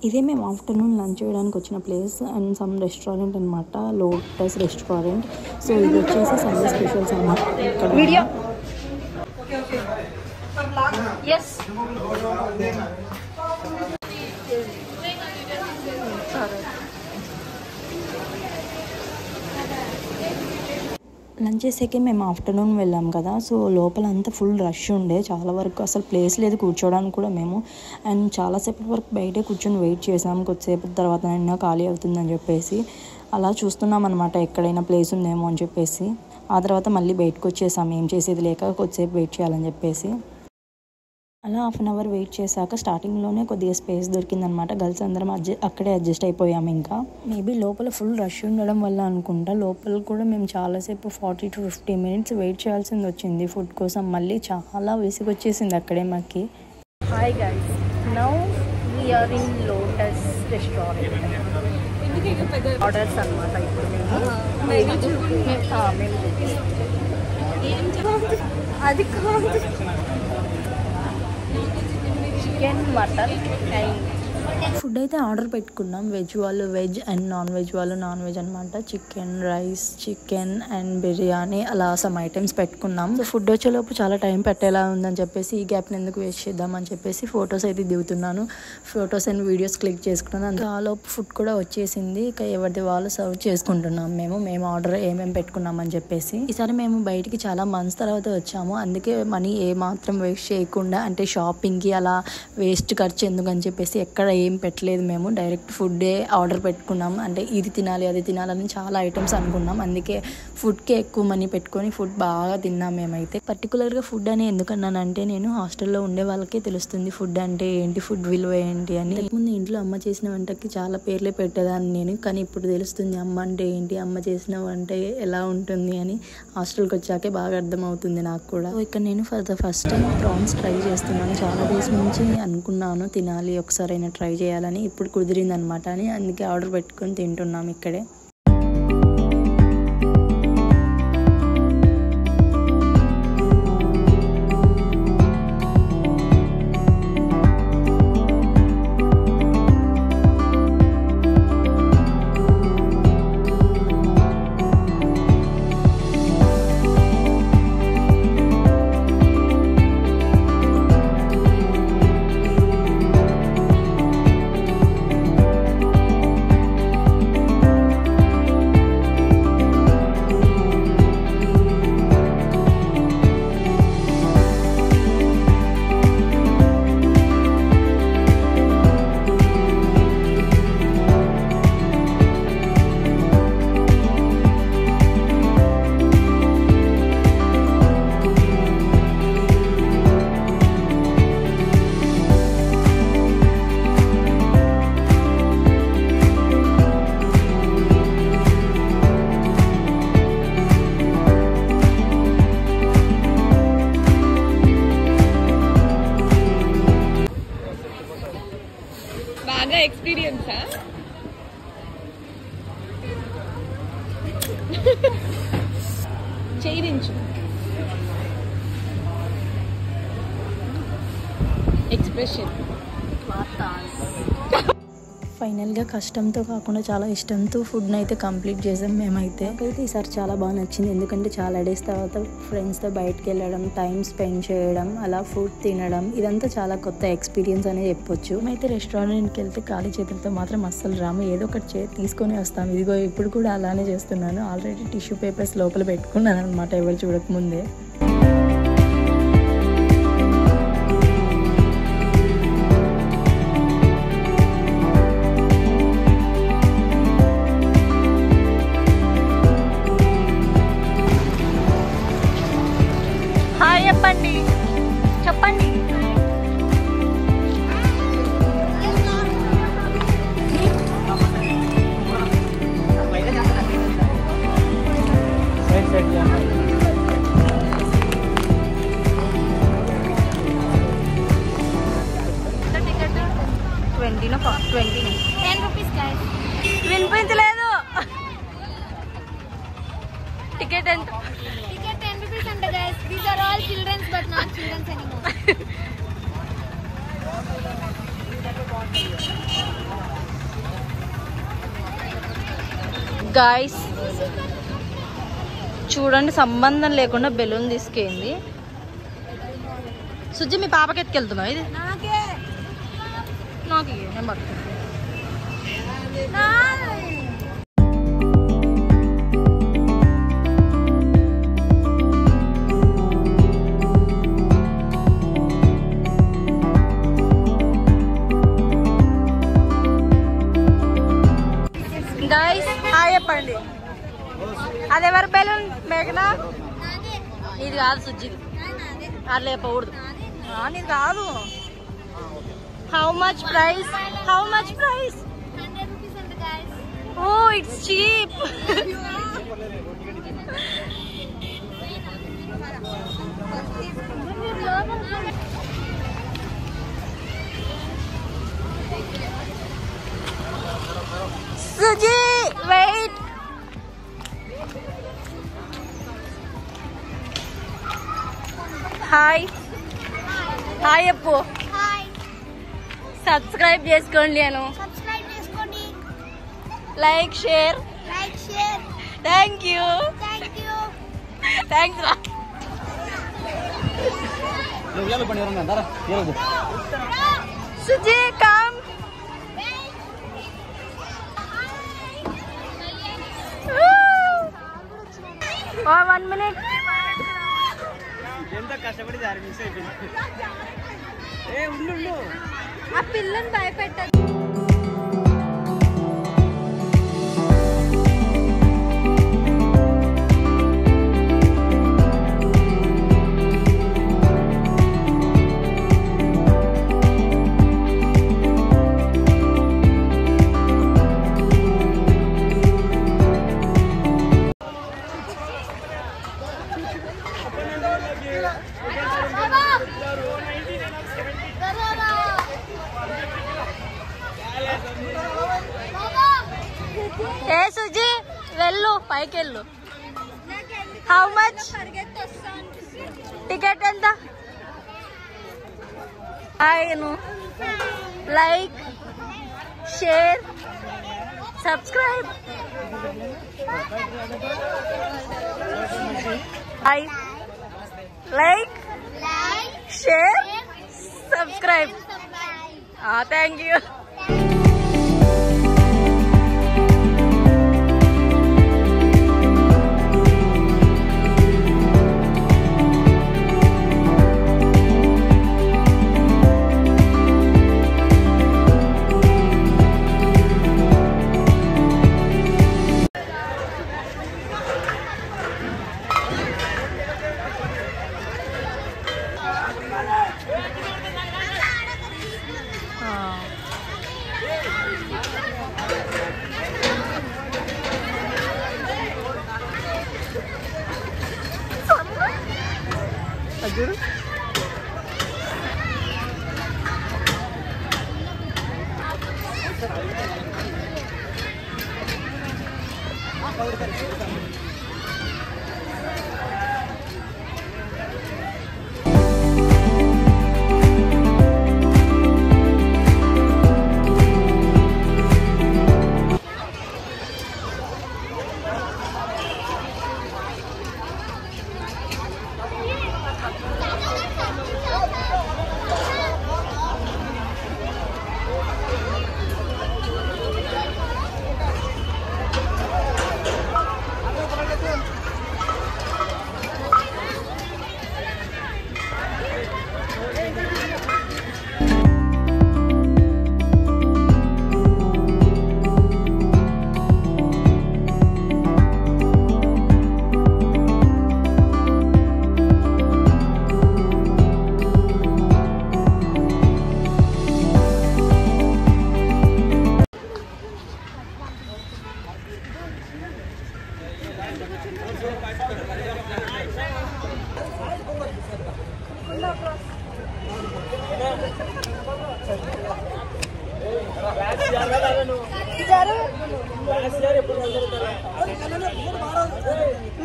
ఇదే మేము afternoon lunch చేయడానికి వచ్చిన ప్లేస్ అండ్ సమ్ రెస్టారెంట్ అనమాట, లోటస్ రెస్టారెంట్. సో ఇది వచ్చేసి సండే స్పెషల్స్ అన్నమాట. ఇక్కడ లంచ్ చేసేకి మేము ఆఫ్టర్నూన్ వెళ్ళాం కదా, సో లోపల అంతా ఫుల్ రష్ ఉండే, చాలా వరకు అసలు ప్లేస్ లేదు కూర్చోడానికి కూడా మేము. అండ్ చాలాసేపటి వరకు బయటే కూర్చొని వెయిట్ చేసాం, కొద్దిసేపు తర్వాత అయినా ఖాళీ అవుతుందని చెప్పేసి అలా చూస్తున్నాం అనమాట, ఎక్కడైనా ప్లేస్ ఉందేమో అని చెప్పేసి. ఆ తర్వాత మళ్ళీ బయటకు వచ్చేసాం, ఏం చేసేది లేక కొద్దిసేపు వెయిట్ చేయాలని చెప్పేసి. అలా హాఫ్ అన్ అవర్ వెయిట్ చేశాక స్టార్టింగ్లోనే కొద్దిగా స్పేస్ దొరికిందనమాట. గర్ల్స్ అందరం అక్కడే అడ్జస్ట్ అయిపోయాము. ఇంకా మేబీ లోపల ఫుల్ రష్ ఉండడం వల్ల అనుకుంటా, లోపల కూడా మేము చాలాసేపు 40 to 50 minutes వెయిట్ చేయాల్సింది వచ్చింది ఫుడ్ కోసం. మళ్ళీ చాలా విసుగు వచ్చేసింది అక్కడే మాకి. Hi guys, now we are in Lotus restaurant. Orders అనమాట ఇప్పుడు అది కాదు, చికెన్ మటన్ అండ్ ఫుడ్ అయితే ఆర్డర్ పెట్టుకున్నాం. వెజ్ వాళ్ళు వెజ్ అండ్ నాన్ వెజ్ వాళ్ళు నాన్ వెజ్ అనమాట. Chicken rice, chicken and biryani అలా సమ్ ఐటమ్స్ పెట్టుకున్నాం. సో ఫుడ్ వచ్చేలోపు చాలా టైం పెట్టేలా ఉందని చెప్పేసి ఈ గ్యాప్ని ఎందుకు వేస్ట్ చేద్దామని చెప్పేసి ఫొటోస్ అయితే దిగుతున్నాను. ఫొటోస్ అండ్ వీడియోస్ క్లిక్ చేసుకున్నాను. అంత ఆలోపు ఫుడ్ కూడా వచ్చేసింది. ఇక ఎవరిది వాళ్ళు సర్వ్ చేసుకుంటున్నాం. మేము ఆర్డర్ ఏమేమి పెట్టుకున్నామని చెప్పేసి. ఈసారి మేము బయటికి చాలా మంత్స్ తర్వాత వచ్చాము, అందుకే మనీ ఏ మాత్రం వేస్ట్ చేయకుండా, అంటే షాపింగ్కి అలా వేస్ట్ ఖర్చు ఎందుకని చెప్పేసి ఎక్కడ ఏం పెట్టలేదు. మేము డైరెక్ట్ ఫుడ్డే ఆర్డర్ పెట్టుకున్నాం. అంటే ఇది తినాలి అది తినాలని చాలా ఐటమ్స్ అనుకున్నాం, అందుకే ఫుడ్కే ఎక్కువ మనీ పెట్టుకొని ఫుడ్ బాగా తిన్నాం మేమైతే. పర్టికులర్గా ఫుడ్ అని ఎందుకన్నానంటే, నేను హాస్టల్లో ఉండే వాళ్ళకే తెలుస్తుంది ఫుడ్ అంటే ఏంటి, ఫుడ్ విలువ ఏంటి అని. ముందు ఇంట్లో అమ్మ చేసిన వంటకి చాలా పేర్లే పెట్టేదాన్ని నేను, కానీ ఇప్పుడు తెలుస్తుంది అమ్మ అంటే ఏంటి, అమ్మ చేసిన వంట ఎలా ఉంటుంది అని. హాస్టల్కి వచ్చాకే బాగా అర్థమవుతుంది నాకు కూడా. ఇక్కడ నేను for the first time prawns try చేస్తున్నాను. చాలా డేస్ నుంచి అనుకున్నాను తినాలి ఒకసారైనా ట్రై చేయాలని, ఇప్పుడు కుదిరిందనమాట అని అందుకే ఆర్డర్ పెట్టుకొని తింటున్నాం ఇక్కడే. ఎక్స్పీరియన్సా? చేయించు ఎక్స్ప్రెషన్. ఫైనల్గా కష్టంతో కాకుండా చాలా ఇష్టంతో ఫుడ్ని అయితే కంప్లీట్ చేసాం మేమైతే. నాకైతే ఈసారి చాలా బాగా నచ్చింది, ఎందుకంటే చాలా డేస్ తర్వాత ఫ్రెండ్స్తో బయటకు వెళ్ళడం, టైం స్పెండ్ చేయడం, అలా ఫుడ్ తినడం, ఇదంతా చాలా కొత్త ఎక్స్పీరియన్స్ అనేది చెప్పొచ్చు. మేమైతే రెస్టారెంట్కి వెళ్తే ఖాళీ చేతులతో మాత్రం అస్సలు రాము, ఏదో ఒకటి తీసుకొని వస్తాం. ఇదిగో ఇప్పుడు కూడా అలానే చేస్తున్నాను. ఆల్రెడీ టిష్యూ పేపర్స్ లోపల పెట్టుకున్నాను అనమాట, ఎవరు చూడకముందే. చెప్పండి చెప్పండి. Ticket 20 10 rupees guys. వినిపించలేదు. టికెట్ ఎంత? Ticket 10 rupees and guys, these are all children's but not children's anymore. Guys చూడండి, సంబంధం లేకుండా బెలూన్ తీసుకెళ్ళింది. సుజ్జి మీ పాపకి ఎత్తుకెళ్తున్నావు? ఇది నాకు నేను పట్టుకుంటాను. గాయస్ హాయ్ చెప్పండి. అది ఎవరి బెలూన్? మేఘనా. ఇది కాదు సుజ్జిది, అట్లా చెప్పకూడదు. నీది కాదు. How much price? How much price? 100 rupees and guys. Oh it's cheap. Suji wait. Hi hi చెప్పు. హాయ్, సబ్స్క్రైబ్ చేసుకోండి. సబ్స్క్రైబ్ చేసుకోండి. Like share. Thank you. Thanks రా. సుజీ కమ్. 1 minute. ఎంత కష్టపడి దారి మిస్ అయిపోయింది. ఉండు ఆ పిల్లని భయపెట్టారు. ఏ సుజీ వెళ్ళు, పైకి వెళ్ళు. How much? టికెట్ ఎంత? ఆయన like share subscribe. Hi like share subscribe. Thank you. చూడు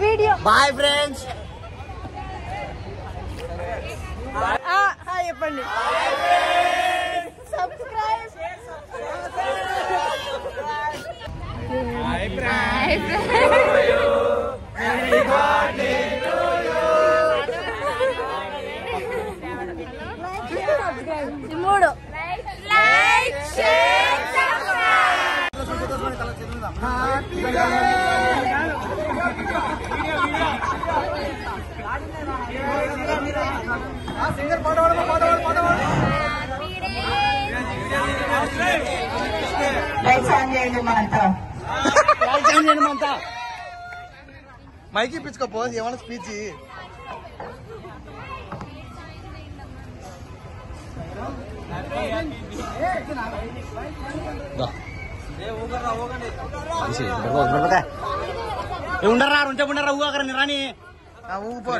వీడియో. Bye friends. హాయ్ చెప్పండి. సబ్స్క్రైబ్. Bye friends. మూడు మైకి ఇప్పించుకోపో ఏమన్నా స్పీచ్ ఉండరా ఉంటే ఉండరా ఊ అక్కడ రాని ఊపో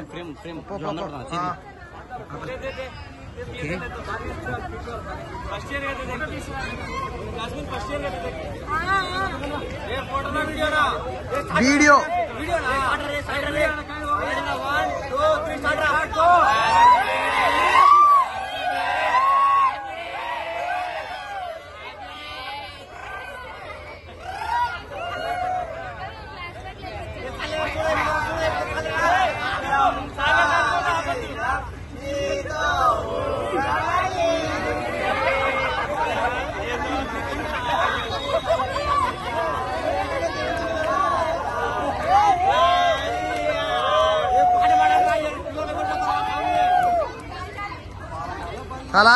వీడియో అలా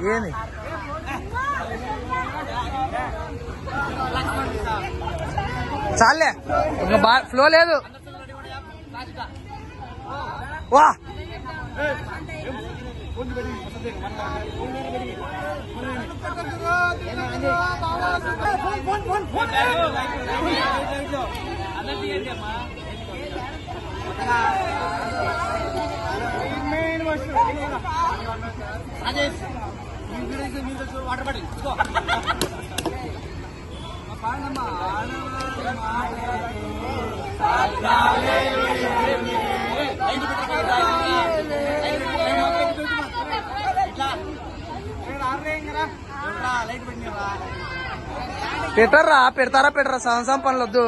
ఏంది చాలే ఇంకా ఫ్లో లేదు వా వాటర్ బాటిల్ పెడతారా సంవత్సరం పనులొద్దు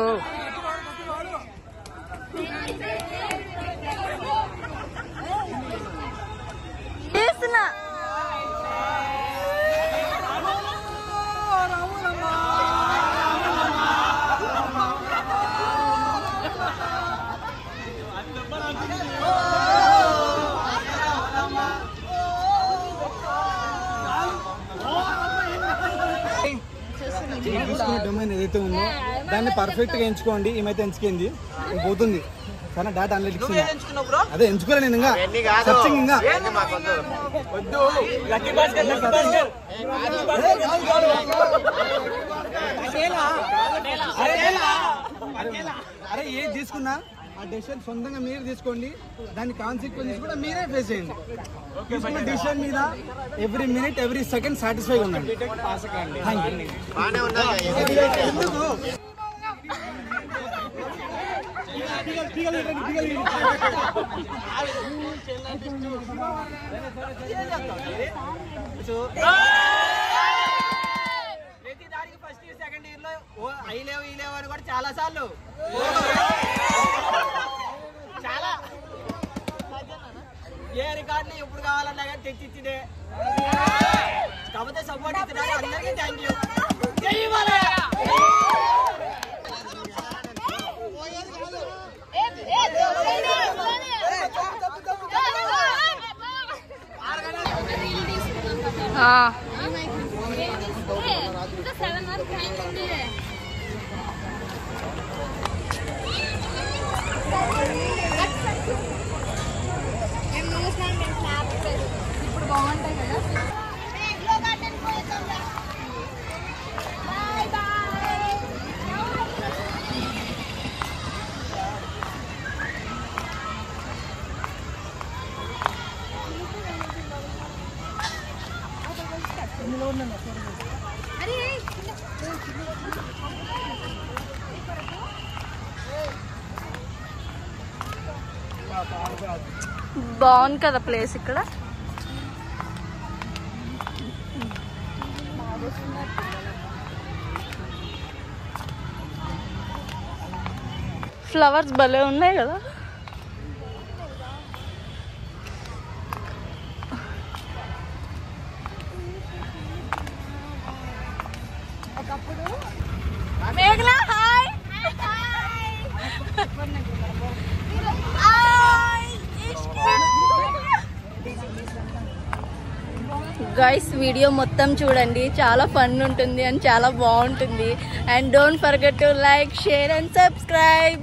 చేస్తున్నా డొమైన్ ఏదైతే ఉందో దాన్ని పర్ఫెక్ట్ గా ఎంచుకోండి. ఈమైతే ఎంచుకుంది పోతుంది కానీ డేటా అనలిటిక్స్ అదే ఎంచుకోలే నేను ఇంకా సర్చింగ్ ఇంకా అరే ఏది తీసుకున్నా ఆ డెసిషన్ సొంతంగా మీరు తీసుకోండి. దాని కాన్సిక్వెన్సెస్ కూడా మీరే ఫేస్ చేయండి. తీసుకున్న డెసిషన్ మీద every minute every second satisfy ఉండండి. ప్రతి దానికి ఫస్ట్ ఇయర్ సెకండ్ ఇయర్ లో అయ్యలేవు ఇలేవు అని కూడా చాలా సార్లు చాలా ఏ రికార్డులు ఎప్పుడు కావాలన్నా కానీ తెచ్చిచ్చిదే. కాకపోతే సపోర్ట్ ఇస్తున్నారు అందరికీ థ్యాంక్ యూ. ఇప్పుడు బాగుంటాయి కదా. బాగుంది కదా ప్లేస్ ఇక్కడ. ఫ్లవర్స్ భలే ఉన్నాయి కదా. మేఘనా హాయ్. గైస్ వీడియో మొత్తం చూడండి, చాలా ఫన్ ఉంటుంది అండ్ చాలా బాగుంటుంది. And don't forget to like, share and subscribe.